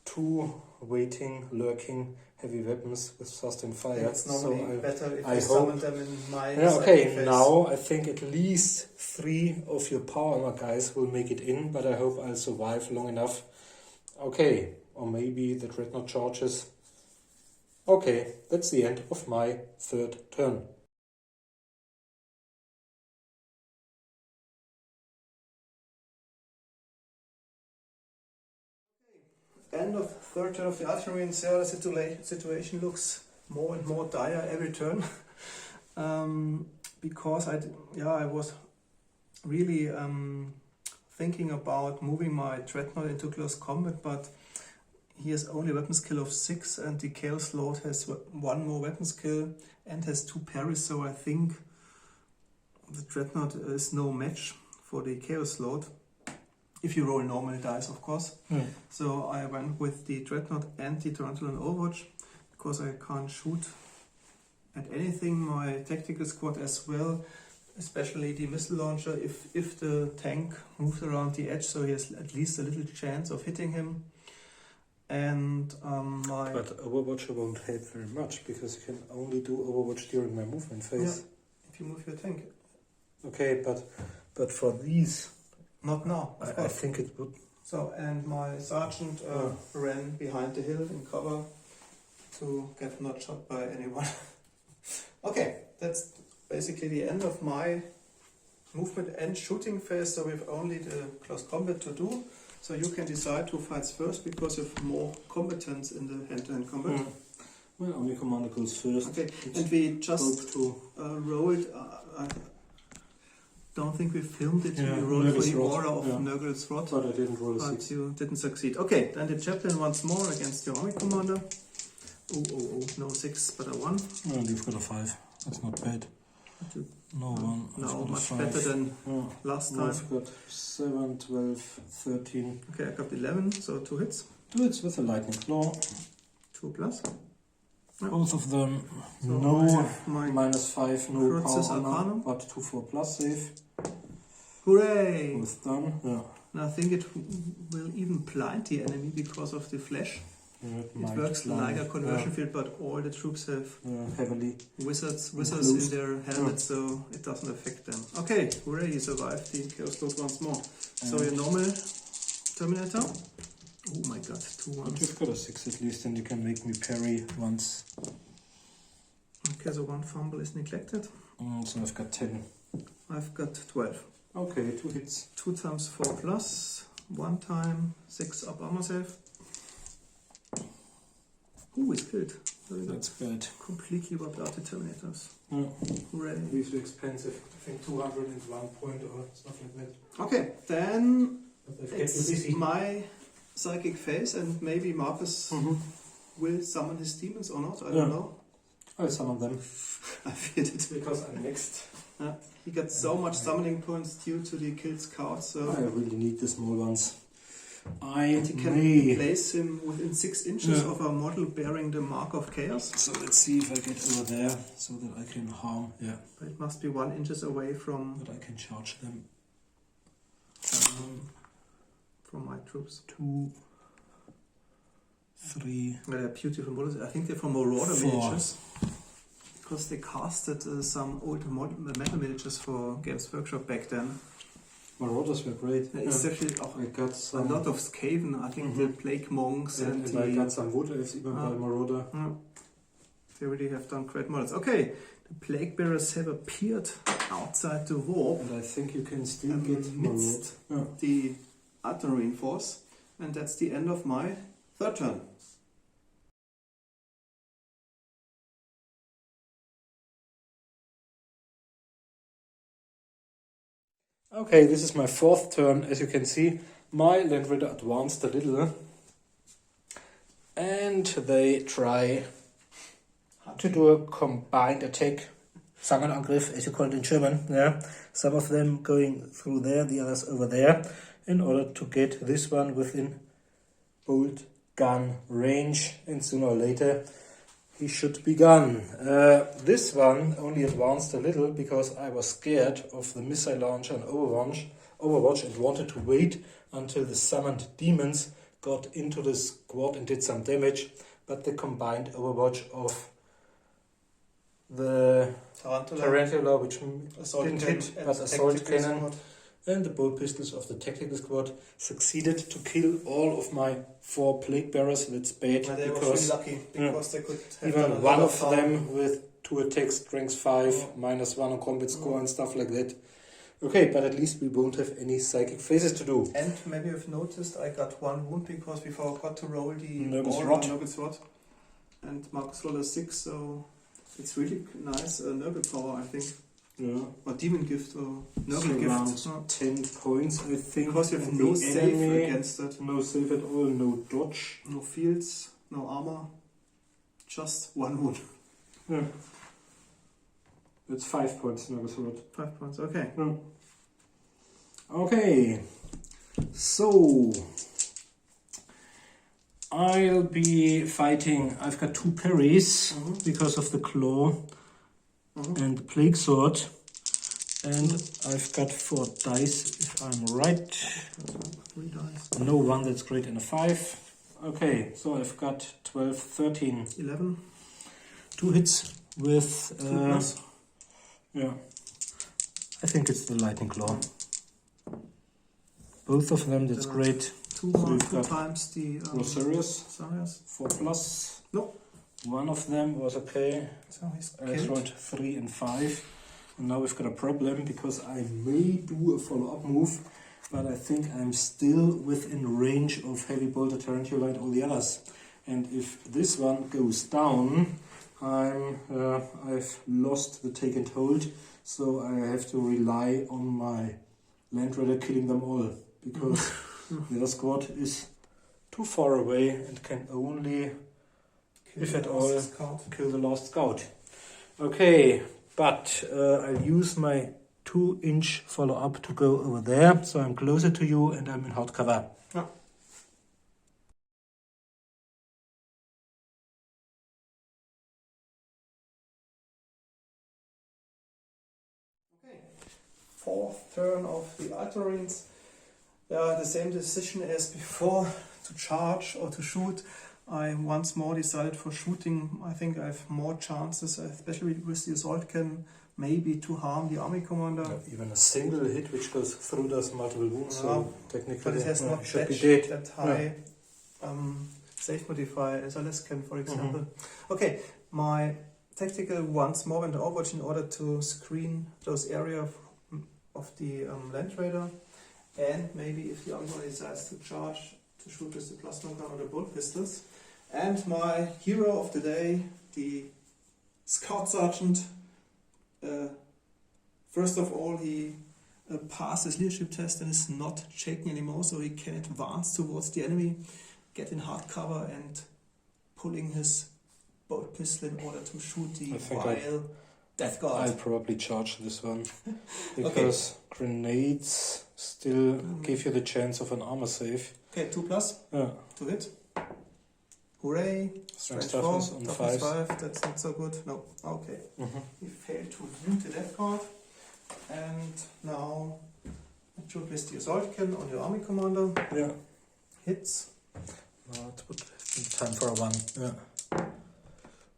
2 waiting, lurking heavy weapons with sustained fire. It's normally better if I you hope summon them in my okay, phase. now I think at least 3 of your power armor guys will make it in, but I hope I'll survive long enough. Okay, or maybe the dreadnought charges. Okay, that's the end of my 3rd turn. End of 3rd turn of the Ultramarines. The situation looks more and more dire every turn. Because I was really thinking about moving my dreadnought into close combat, but he has only a weapon skill of 6, and the Chaos Lord has 1 more weapon skill and has 2 parries, so I think the Dreadnought is no match for the Chaos Lord. If you roll normal dice, of course. So I went with the Dreadnought and the Tarantula on Overwatch, because I can't shoot at anything. My tactical squad as well, especially the missile launcher, if the tank moves around the edge, so he has at least a little chance of hitting him. And But Overwatch won't help very much, because you can only do Overwatch during my movement phase. If you move your tank. Okay, but for these... Not now, I think it would... So, and my sergeant ran behind the hill in cover to get not shot by anyone. Okay, that's basically the end of my movement and shooting phase, so we have only the close combat to do. So you can decide who fights first, because you have more competence in the hand-to-hand combat. Well, only commander goes first. Okay, and we just rolled... I don't think we filmed it. We rolled for the aura of Nurgle's Rod. But I didn't roll a 6. But you didn't succeed. Okay, then the chaplain once more against your army commander. Oh, no 6, but a 1. Well, you've got a 5. That's not bad. No 1. No, much better than last time. I've got 7, 12, 13. Okay, I got 11, so 2 hits. 2 hits with a lightning claw. 2 plus. Both of them, So no -5, no Crucis power armor, Arcanum. but 2/4 plus save. Hooray! With done, And I think it will even blind the enemy because of the flash. It works like a conversion field, but all the troops have heavily wizards in their helmets, so it doesn't affect them. Okay, hooray, he survived the Chaos Lord once more. So your normal Terminator. Oh my god, 2 But ones. you've got a 6 at least, and you can make me parry once. Okay, so 1 fumble is neglected. So I've got 10. I've got 12. Okay, 2 hits. 2 times 4 plus, 1 time 6 up armor save. Ooh, it's killed. That's bad. Completely wiped out the Terminators. Hooray. These are expensive. I think 201 point or stuff like that. Okay, then it's my psychic phase, and maybe Marcus will summon his demons or not, I don't know. Oh, some of them. I feared it. Because I'm next. He got so much summoning points due to the killed scout, so I really need the small ones. and you can place him within 6 inches of a model bearing the mark of chaos. So let's see if I get over there so that I can harm. Yeah. But it must be 1 inches away from But I can charge them. from my troops. 2, 3. They're beautiful models. I think they're from Marauder 4. miniatures. Because they casted some old metal miniatures for Games Workshop back then. Marauders were great. It's actually I got a some, lot of Skaven, I think the Plague Monks and and I got some wood elves even by Marauder. They really have done great models. Okay, the Plague Bearers have appeared outside the warp. And I think you can still get amidst the Ultramarine force. And that's the end of my 3rd turn. Okay, this is my 4th turn. As you can see, my Land Raider advanced a little. And they try to do a combined attack. Zangenangriff, as you call it in German. Yeah. Some of them going through there, the others over there. In order to get this one within bolt gun range. And sooner or later he should be gone. This one only advanced a little because I was scared of the missile launcher and Overwatch and wanted to wait until the summoned demons got into the squad and did some damage. But the combined Overwatch of the Tarantula, which didn't hit, but assault cannon, and the bolt pistols of the tactical squad succeeded to kill all of my 4 plague bearers. That's bad they were because really lucky because they could have even one of them with 2 attacks, strength 5, -1 on combat score and stuff like that. Okay, but at least we won't have any psychic phases to do. And maybe you've noticed I got 1 wound because we forgot to roll the Nurgle's Rod. And Marcus rolled a 6, so it's really nice Nurgle power, I think. Yeah. Or Demon Gift or Nurgle So Gift. around 10 points, I think. Because you have And no the save enemy, against it. no save at all, no dodge. No fields, no armor. Just 1 wound. Yeah. That's 5 points, Nurgle's Rod. 5 points, okay. Okay, so I'll be fighting. I've got 2 parries because of the claw and the plague sword, and I've got 4 dice if I'm right. 3 dice. No 1 that's great and a 5. Okay, so I've got 12, 13, 11. 2 hits with 2 plus. yeah. I think it's the lightning claw. Both of them, that's great. 2 times the Rosarius, Rosarius. 4 plus. No. 1 of them was okay. So he's I killed. rolled 3 and 5. And now we've got a problem because I may do a follow-up move, but I think I'm still within range of Heavy Bolter, Tarantula and all the others. And if this one goes down, I've lost the take and hold, so I have to rely on my Land Raider killing them all, because the other squad is too far away and can only, if at all, kill the last scout. Okay, but I'll use my 2-inch follow-up to go over there, so I'm closer to you and I'm in hard cover. Okay, 4th turn of the Ultramarines. The same decision as before, to charge or to shoot. I once more decided for shooting. I think I have more chances, especially with the assault cannon, maybe to harm the army commander. Yeah, even a single hit which goes through does multiple wounds, so technically but it has not should be dead. that high save modifier as a less can, for example. Okay, my tactical once more went Overwatch in order to screen those areas of the Land Raider, and maybe if the army decides to charge, to shoot with the plasma gun or the bolt pistols. And my hero of the day, the Scout Sergeant, first of all he passed his leadership test and is not shaking anymore, so he can advance towards the enemy, get in hard cover and pulling his bolt pistol in order to shoot the I think vile death guard. I'll probably charge this one because grenades still give you the chance of an armor save. Okay, 2+. Yeah. To hit. Hooray! Strength Strength 4, toughness on toughness 5. 5. That's not so good. No. Okay. We failed to wound the death guard. And now it should miss the assault kill on your army commander. Yeah. Hits. No, it would be time for a 1. Yeah.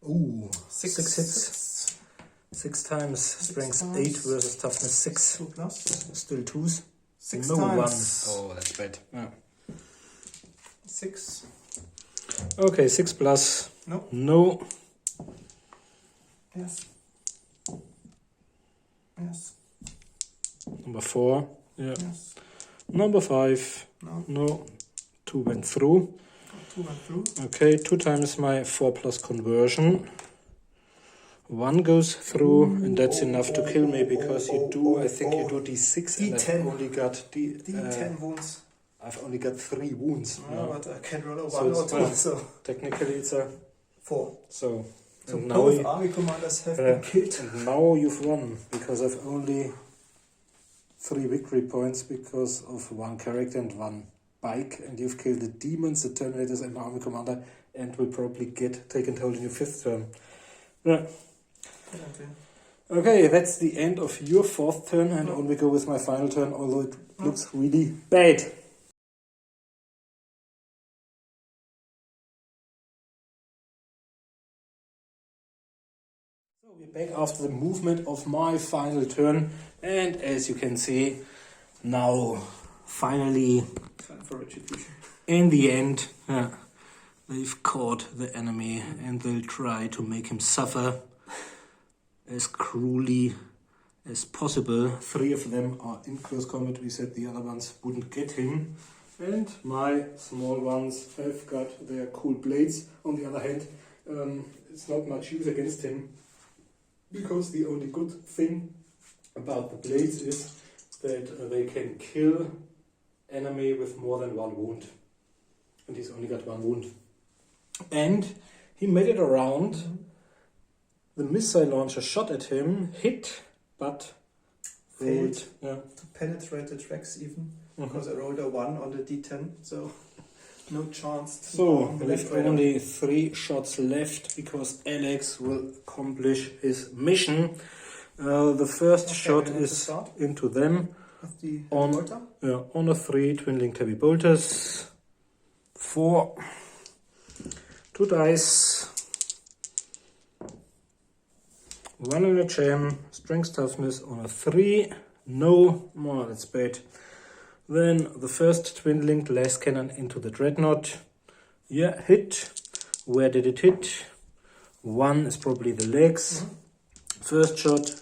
Ooh, 6 hits. 6 times. Strength 8 versus toughness 6. 2+. Still 2s. 6 no times. 1s. Oh, that's bad. Yeah. 6. Okay, 6+. No. No. Yes. Yes. Number 4. Yeah. Yes. Number 5. No. No. 2 went through. 2 went through. Okay, 2 times my 4+ conversion. 1 goes through, and that's enough to kill me because you do, I think you do D6 and D10. I've only got D10 wounds. I've only got 3 wounds. No, but I can roll a So 1 or it's 2, so technically it's a 4. so. So And now both army commanders have been killed. And now you've won because I've only 3 victory points because of 1 character and 1 bike, and you've killed the demons, the terminators, and my army commander, and will probably get taken hold in your 5th turn. Yeah. Okay, that's the end of your 4th turn, and on we go with my final turn, although it looks really bad. So we're back after the movement of my final turn, and as you can see, now finally, Time for retribution. in the end, they've caught the enemy and they'll try to make him suffer as cruelly as possible. 3 of them are in close combat. We said the other ones wouldn't get him. And my small ones have got their cool blades. On the other hand, it's not much use against him because the only good thing about the blades is that they can kill enemy with more than 1 wound. And he's only got 1 wound. And he made it around. The missile launcher shot at him, hit, but Failed rolled. to penetrate the tracks even, because I rolled a 1 on the D10, so no chance to So harm the with left radar. only 3 shots left because Alex will accomplish his mission. The first shot we have to is start into them with the on, bolter. on a 3 twin-linked heavy bolters. 4. 2 dice. 1 in a jam, strength toughness on a 3, no, more, that's bad. Then the first twin-linked las cannon into the dreadnought. Yeah, hit. Where did it hit? 1 is probably the legs. First shot,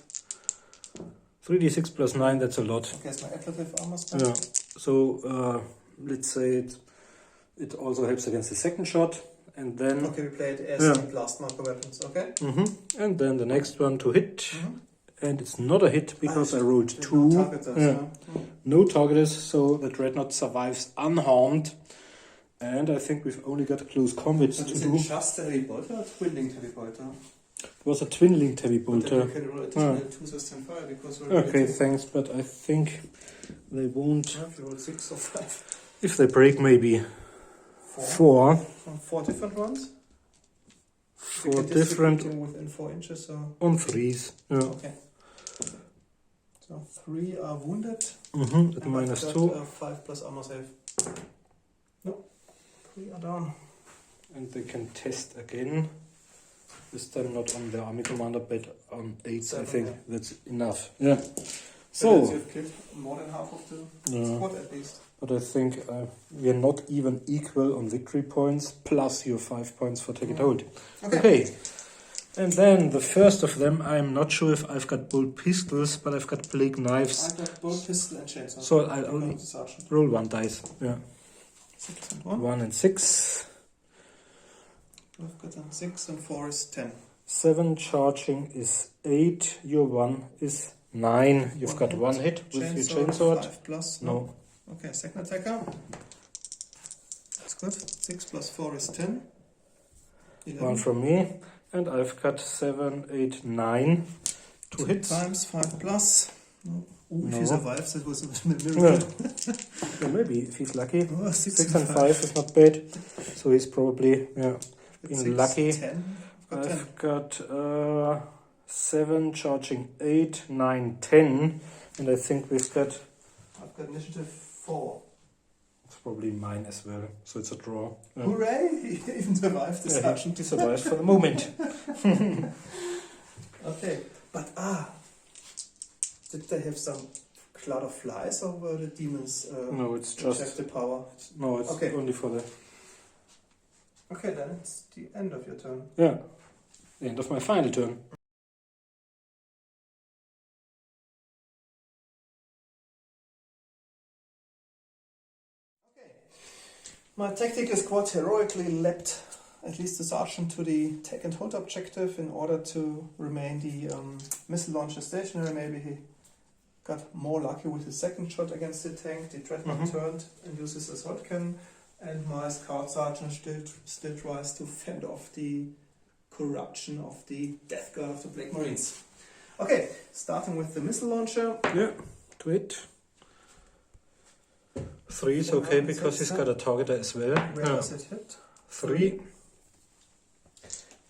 3d6 plus 9, that's a lot. Okay, it's my ablative armor spell. Yeah, so let's say it also helps against the second shot. And then Okay, we play it as the blast marker weapons, okay? And then the next one to hit, and it's not a hit because I rolled 2. No targeters, No targeters, so the dreadnought survives unharmed. And I think we've only got close combat But to is do. it just a heavy bolter or twin-linked heavy bolter? It was a twin-linked heavy But then bolter. you can roll additional 2 system fire because we're Okay, ready. thanks, but I think they won't. Yeah, if you roll 6 or 5. If they break, maybe 4. From 4 different ones? 4 You can distribute different them within 4 inches, so... on 3s. Yeah. Okay. So 3 are wounded. At and minus I've 2. got, 5 plus armor save. No. 3 are down. And they can test again. This time not on the army commander, but on 8. I 7, think yeah. that's enough. Yeah. So So, you've killed more than half of the yeah. squad at least. But I think we are not even equal on victory points, plus your 5 points for take it hold. Okay. And then the first of them, I'm not sure if I've got bolt pistols, but I've got plague knives. I've got both pistol and chainsaw. So I'll only Sergeant. roll 1 dice. Yeah. 6 and 1. 1 and 6. I've got a 6 and 4 is 10. 7 charging is 8. Your 1 is 9. You've got 1 hit with your chainsword. 5 plus. No. Okay, second attacker. That's good. 6 plus 4 is 10. 11. 1 from me. And I've got 7, 8, 9. 2 hits. Times 5 plus. No. Ooh, if No. he survives, that was a miracle. Yeah, maybe if he's lucky. Oh, 6 and 5 is not bad. So he's probably been 6, lucky. 10. I've got 7 charging 8, 9, 10. And I think we've got... I've got initiative 4. It's probably mine as well. So it's a draw. Yeah. Hooray! He even survived the sergeant. He survives for the moment. Okay, but did they have some cloud of flies or were the demons No, it's check just... the power? No, it's Okay. only for the... Okay, then it's the end of your turn. Yeah. The end of my final turn. My tactical squad heroically leapt at least the sergeant to the take and hold objective in order to remain the missile launcher stationary. Maybe he got more lucky with his second shot against the tank. The dreadnought turned and used his assault cannon, and my scout sergeant still tries to fend off the corruption of the death guard of the Black Marines. Okay, starting with the missile launcher. Yeah, 2 hit. 3 is okay because he's got a targeter as well. Where does it hit? 3.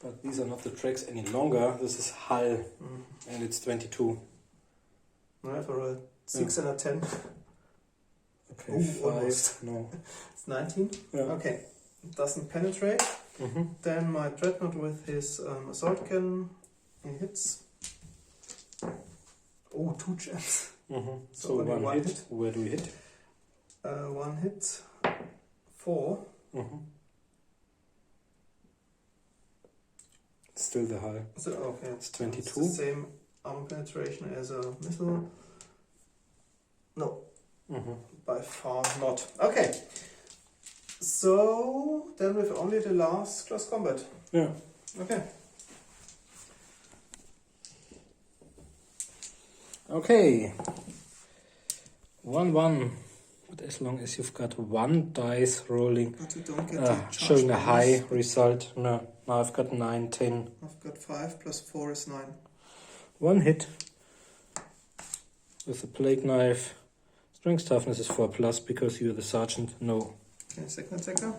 But these are not the tracks any longer. This is Hull, and it's 22. Right, for a 6 and a 10. Okay, Ooh, 5. almost. No. It's 19. Yeah. Okay, it doesn't penetrate. Then my dreadnought with his assault cannon, he hits. Oh, 2 gems. So only one hit. Where do we hit? 1 hit, 4. Still the high. So, okay, It's 22. It's the same armor penetration as a missile. No, by far not. Okay, so then with only the last close combat. Yeah. Okay. Okay. 1-1. But as long as you've got 1 dice rolling, But you don't get the charge showing a bonus. high result. No, now I've got 9, 10. I've got 5 plus 4 is 9. 1 hit with the plague knife. Strength toughness is 4 plus because you're the sergeant. No. Okay, second attacker.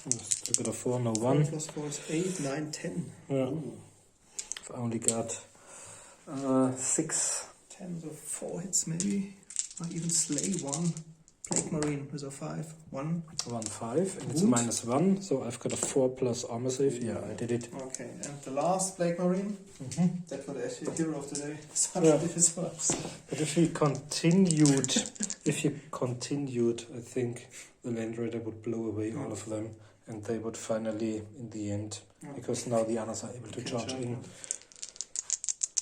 Still got a 4, no 4 1. plus 4 is 8, 9, 10. Yeah. I've only got 6. 10, so 4 hits maybe. I even slay 1 Plague Marine with a 5. 1. 1, 5. And it's Wound. -1. So I've got a 4 plus armor save. Yeah, I did it. Okay, and the last Plague Marine. That would actually hero of the day. Sergeant if it survives. But if you continued, I think the Land Raider would blow away all of them, and they would finally, in the end, because now the others are able to charge in.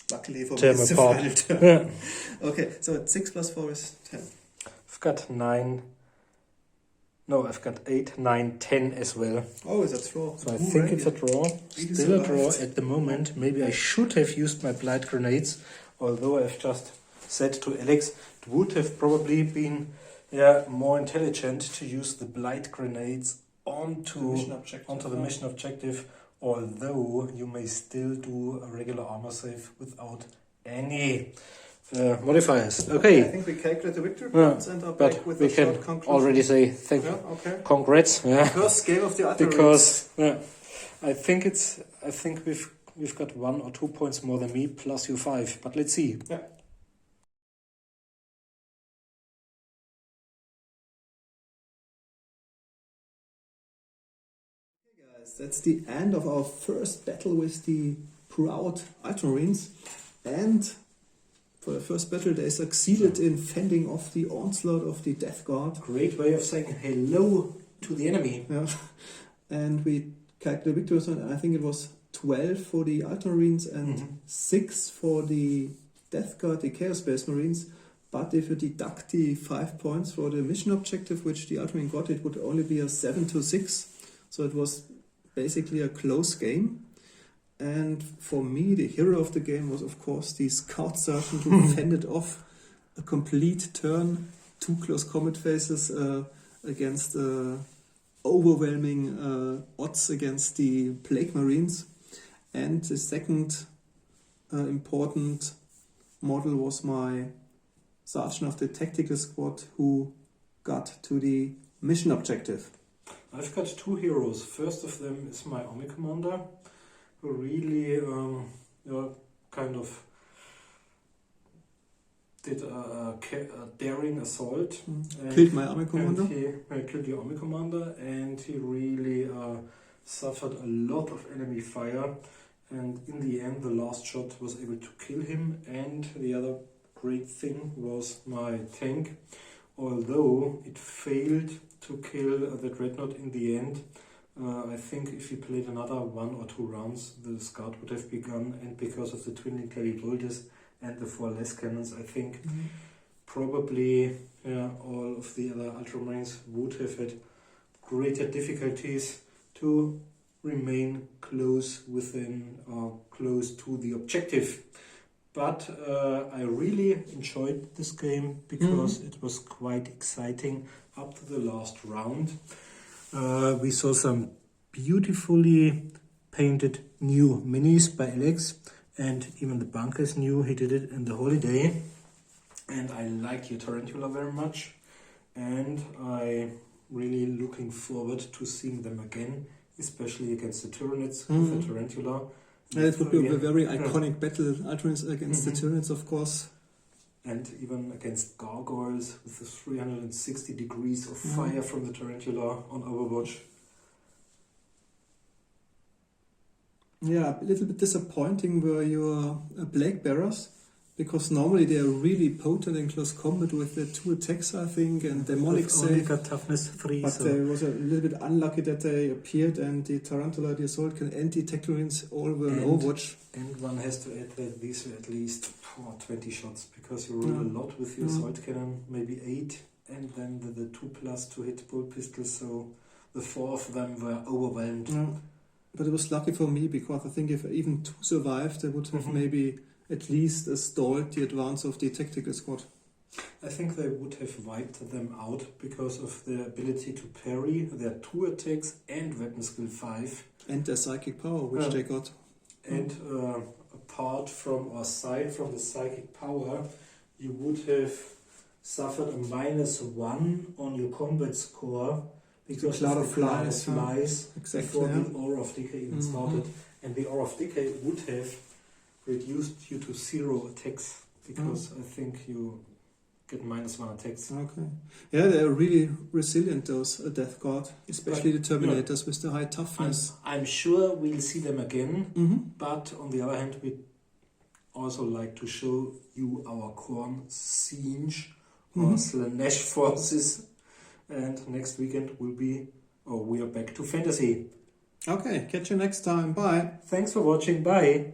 Luckily for me, Tear it's the apart. final turn. Yeah. Okay, so 6 plus 4 is 10. I've got 9. No, I've got 8, 9, 10 as well. Oh, it's a draw. So I think it's a draw. Still a draw at the moment. Maybe I should have used my blight grenades, although I've just said to Alex, it would have probably been more intelligent to use the blight grenades onto the mission objective, although you may still do a regular armor save without any modifiers. Okay. I think we calculate the victory points and are back But with we a short can conclusion. already say thank you. Okay. Congrats. Yeah. First game of the Ultramarines. Because I think we've got 1 or 2 points more than me, plus you 5. But let's see. Yeah. Okay, guys, that's the end of our first battle with the proud Ultramarines, and for the first battle they succeeded in fending off the onslaught of the Death Guard. Great way of saying hello to the enemy. Yeah. And we calculated victories, and I think it was 12 for the Ultramarines and 6 for the Death Guard, the Chaos Space Marines. But if you deduct the 5 points for the mission objective, which the Ultramarine got, it would only be a 7-6. So it was basically a close game. And for me, the hero of the game was, of course, the Scout Sergeant who fended off a complete turn, 2 close combat phases against overwhelming odds against the Plague Marines. And the second important model was my sergeant of the tactical squad who got to the mission objective. I've got two heroes. First of them is my army commander, who really kind of did a daring assault. Killed my army commander. And he killed the army commander, and he really suffered a lot of enemy fire. And in the end, the last shot was able to kill him. And the other great thing was my tank. Although it failed to kill the dreadnought in the end, I think if he played another 1 or 2 rounds, the scout would have begun. And because of the twin casualties and the 4 less cannons, I think probably all of the other Ultramarines would have had greater difficulties to remain close within or close to the objective. But I really enjoyed this game because it was quite exciting up to the last round. We saw some beautifully painted new minis by Alex, and even the bunker is new. He did it in the holiday, and I like your Tarantula very much, and I really looking forward to seeing them again, especially against the Tyranids with the Tarantula. It would be a very iconic battle, Ultramarines against the Tyranids, of course. And even against gargoyles with the 360 degrees of fire from the Tarantula on Overwatch. Yeah, a little bit disappointing were your Plague Bearers, because normally they are really potent in close combat with the 2 attacks, I think, and demonic save. Got toughness 3. But it was a little bit unlucky that they appeared, and the Tarantula, the Assault Can, and the Tacticians all were in Overwatch. And one has to add that these were at least 20 shots, because you roll a lot with your Assault Cannon, maybe 8, and then the 2+ to hit bolt pistols, so the 4 of them were overwhelmed. Yeah. But it was lucky for me, because I think if even 2 survived, they would have maybe at least stalled the advance of the tactical squad. I think they would have wiped them out because of their ability to parry their 2 attacks and weapon skill 5. And their psychic power, which they got. And apart from, or aside from the psychic power, you would have suffered a -1 on your combat score because Cloud of of the cloud of Flies, flies Exactly, before the Aura of Decay even started. And the Aura of Decay would have reduced you to 0 attacks, because I think you get -1 attacks. Okay. Yeah, they're really resilient, those Death Guard, especially the Terminators with the high toughness. I'm sure we'll see them again, but on the other hand, we also like to show you our Khorne Siege or Slanesh forces, and next weekend we are back to fantasy. Okay, catch you next time. Bye. Thanks for watching. Bye.